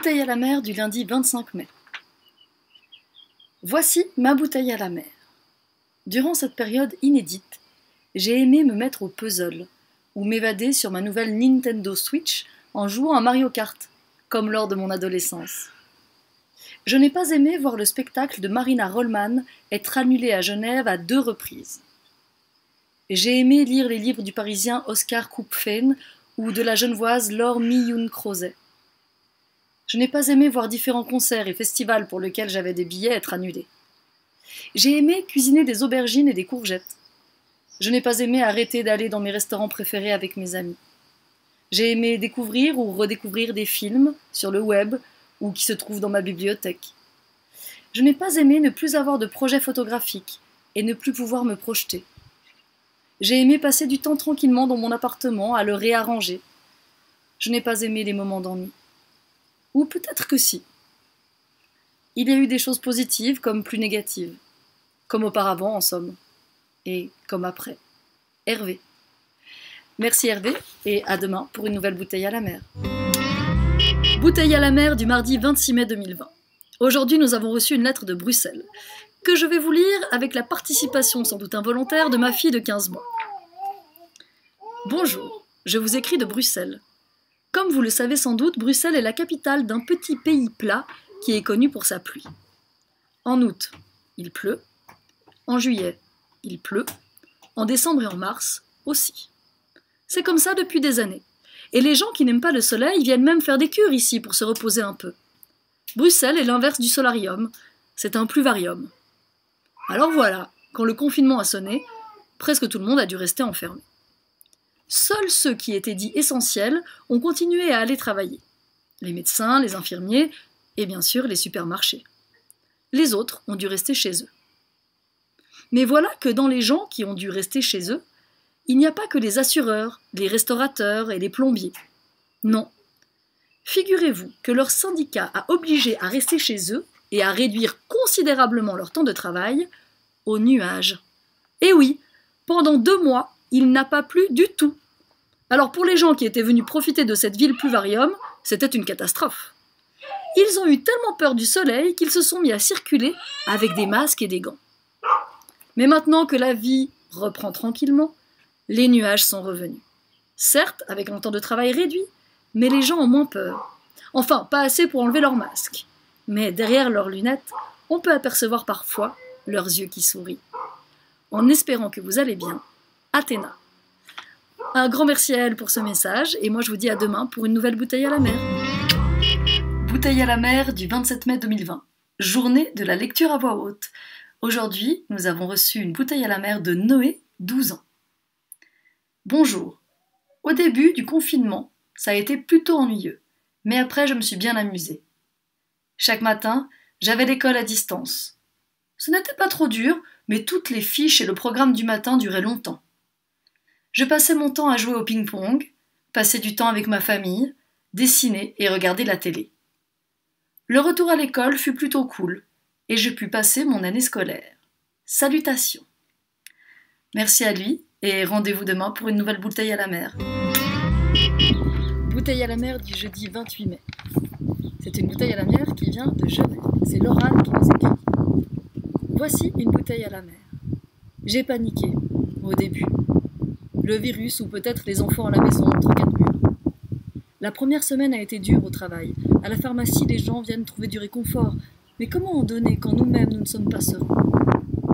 Bouteille à la mer du lundi 25 mai. Voici ma bouteille à la mer. Durant cette période inédite, j'ai aimé me mettre au puzzle ou m'évader sur ma nouvelle Nintendo Switch en jouant à Mario Kart, comme lors de mon adolescence. Je n'ai pas aimé voir le spectacle de Marina Rollman être annulé à Genève à 2 reprises. J'ai aimé lire les livres du Parisien Oscar Kupfén ou de la Genevoise Laure Milloun-Crozet. Je n'ai pas aimé voir différents concerts et festivals pour lesquels j'avais des billets être annulés. J'ai aimé cuisiner des aubergines et des courgettes. Je n'ai pas aimé arrêter d'aller dans mes restaurants préférés avec mes amis. J'ai aimé découvrir ou redécouvrir des films sur le web ou qui se trouvent dans ma bibliothèque. Je n'ai pas aimé ne plus avoir de projet photographique et ne plus pouvoir me projeter. J'ai aimé passer du temps tranquillement dans mon appartement à le réarranger. Je n'ai pas aimé les moments d'ennui. Ou peut-être que si. Il y a eu des choses positives comme plus négatives. Comme auparavant, en somme. Et comme après. Hervé. Merci Hervé, et à demain pour une nouvelle bouteille à la mer. Bouteille à la mer du mardi 26 mai 2020. Aujourd'hui, nous avons reçu une lettre de Bruxelles, que je vais vous lire avec la participation sans doute involontaire de ma fille de 15 mois. Bonjour, je vous écris de Bruxelles. Comme vous le savez sans doute, Bruxelles est la capitale d'un petit pays plat qui est connu pour sa pluie. En août, il pleut. En juillet, il pleut. En décembre et en mars, aussi. C'est comme ça depuis des années. Et les gens qui n'aiment pas le soleil viennent même faire des cures ici pour se reposer un peu. Bruxelles est l'inverse du solarium, c'est un pluvarium. Alors voilà, quand le confinement a sonné, presque tout le monde a dû rester enfermé. Seuls ceux qui étaient dits essentiels ont continué à aller travailler. Les médecins, les infirmiers et bien sûr les supermarchés. Les autres ont dû rester chez eux. Mais voilà que dans les gens qui ont dû rester chez eux, il n'y a pas que les assureurs, les restaurateurs et les plombiers. Non. Figurez-vous que leur syndicat a obligé à rester chez eux et à réduire considérablement leur temps de travail au nuage. Et oui, pendant 2 mois, il n'a pas plu du tout. Alors pour les gens qui étaient venus profiter de cette ville pluvarium, c'était une catastrophe. Ils ont eu tellement peur du soleil qu'ils se sont mis à circuler avec des masques et des gants. Mais maintenant que la vie reprend tranquillement, les nuages sont revenus. Certes, avec un temps de travail réduit, mais les gens ont moins peur. Enfin, pas assez pour enlever leurs masques. Mais derrière leurs lunettes, on peut apercevoir parfois leurs yeux qui sourient. En espérant que vous allez bien, Athéna. Un grand merci à elle pour ce message, et moi je vous dis à demain pour une nouvelle bouteille à la mer. Bouteille à la mer du 27 mai 2020. Journée de la lecture à voix haute. Aujourd'hui, nous avons reçu une bouteille à la mer de Noé, 12 ans. Bonjour. Au début du confinement, ça a été plutôt ennuyeux, mais après je me suis bien amusée. Chaque matin, j'avais l'école à distance. Ce n'était pas trop dur, mais toutes les fiches et le programme du matin duraient longtemps. Je passais mon temps à jouer au ping-pong, passer du temps avec ma famille, dessiner et regarder la télé. Le retour à l'école fut plutôt cool, et je pus passer mon année scolaire. Salutations. Merci à lui, et rendez-vous demain pour une nouvelle bouteille à la mer. Bouteille à la mer du jeudi 28 mai. C'est une bouteille à la mer qui vient de Genève. C'est Laurane qui nous écrit. Voici une bouteille à la mer. J'ai paniqué, au début. Le virus ou peut-être les enfants à la maison entre 4 murs. La première semaine a été dure au travail. À la pharmacie, les gens viennent trouver du réconfort. Mais comment en donner quand nous-mêmes nous ne sommes pas sereins?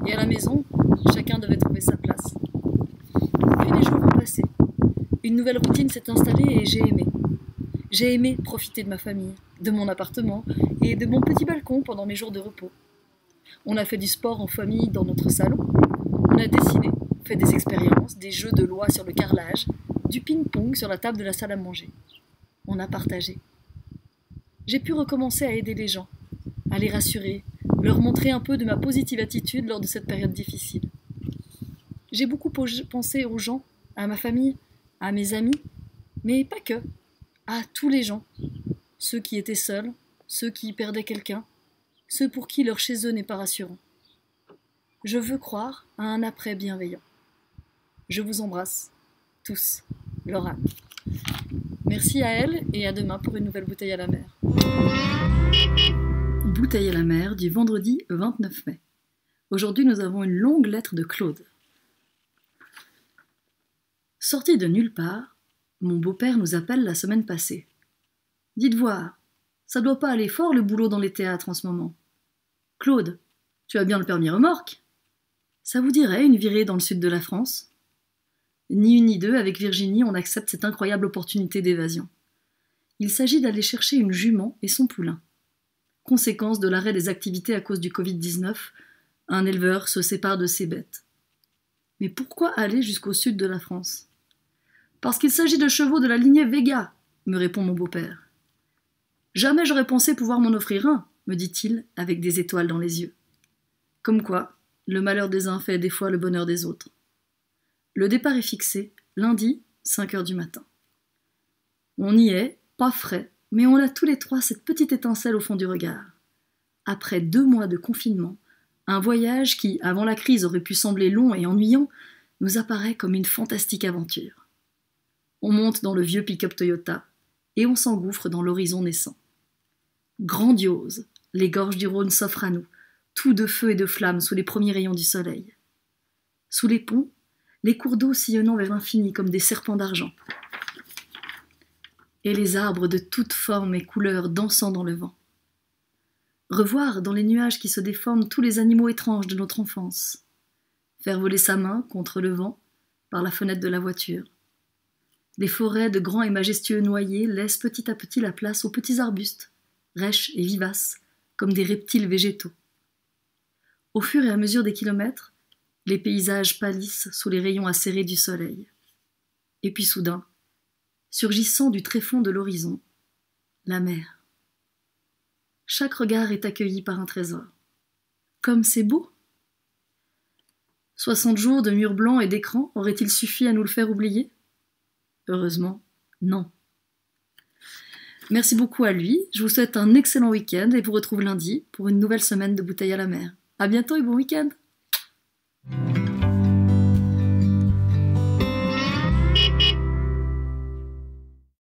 Et à la maison, chacun devait trouver sa place. Puis les jours ont passé. Une nouvelle routine s'est installée et j'ai aimé. J'ai aimé profiter de ma famille, de mon appartement et de mon petit balcon pendant mes jours de repos. On a fait du sport en famille dans notre salon. On a dessiné, fait des expériences, des jeux de loi sur le carrelage, du ping-pong sur la table de la salle à manger. On a partagé. J'ai pu recommencer à aider les gens, à les rassurer, leur montrer un peu de ma positive attitude lors de cette période difficile. J'ai beaucoup pensé aux gens, à ma famille, à mes amis, mais pas que, à tous les gens, ceux qui étaient seuls, ceux qui perdaient quelqu'un, ceux pour qui leur chez eux n'est pas rassurant. Je veux croire à un après bienveillant. Je vous embrasse, tous. Laurane. Merci à elle et à demain pour une nouvelle bouteille à la mer. Bouteille à la mer du vendredi 29 mai. Aujourd'hui, nous avons une longue lettre de Claude. Sorti de nulle part, mon beau-père nous appelle la semaine passée. Dites voir, ça doit pas aller fort le boulot dans les théâtres en ce moment. Claude, tu as bien le permis remorque? Ça vous dirait une virée dans le sud de la France? Ni une ni deux, avec Virginie, on accepte cette incroyable opportunité d'évasion. Il s'agit d'aller chercher une jument et son poulain. Conséquence de l'arrêt des activités à cause du Covid-19, un éleveur se sépare de ses bêtes. Mais pourquoi aller jusqu'au sud de la France? Parce qu'il s'agit de chevaux de la lignée Vega, me répond mon beau-père. Jamais j'aurais pensé pouvoir m'en offrir un, me dit-il, avec des étoiles dans les yeux. Comme quoi, le malheur des uns fait des fois le bonheur des autres. Le départ est fixé, lundi, 5 heures du matin. On y est, pas frais, mais on a tous les trois cette petite étincelle au fond du regard. Après 2 mois de confinement, un voyage qui, avant la crise, aurait pu sembler long et ennuyant, nous apparaît comme une fantastique aventure. On monte dans le vieux pick-up Toyota et on s'engouffre dans l'horizon naissant. Grandiose, les gorges du Rhône s'offrent à nous, tout de feu et de flammes sous les premiers rayons du soleil. Sous les ponts, les cours d'eau sillonnant vers l'infini comme des serpents d'argent. Et les arbres de toutes formes et couleurs dansant dans le vent. Revoir dans les nuages qui se déforment tous les animaux étranges de notre enfance. Faire voler sa main contre le vent par la fenêtre de la voiture. Les forêts de grands et majestueux noyers laissent petit à petit la place aux petits arbustes, rêches et vivaces, comme des reptiles végétaux. Au fur et à mesure des kilomètres, les paysages pâlissent sous les rayons acérés du soleil. Et puis soudain, surgissant du tréfonds de l'horizon, la mer. Chaque regard est accueilli par un trésor. Comme c'est beau! 60 jours de murs blancs et d'écran auraient-ils suffi à nous le faire oublier? Heureusement, non. Merci beaucoup à lui, je vous souhaite un excellent week-end et vous retrouve lundi pour une nouvelle semaine de Bouteille à la mer. À bientôt et bon week-end!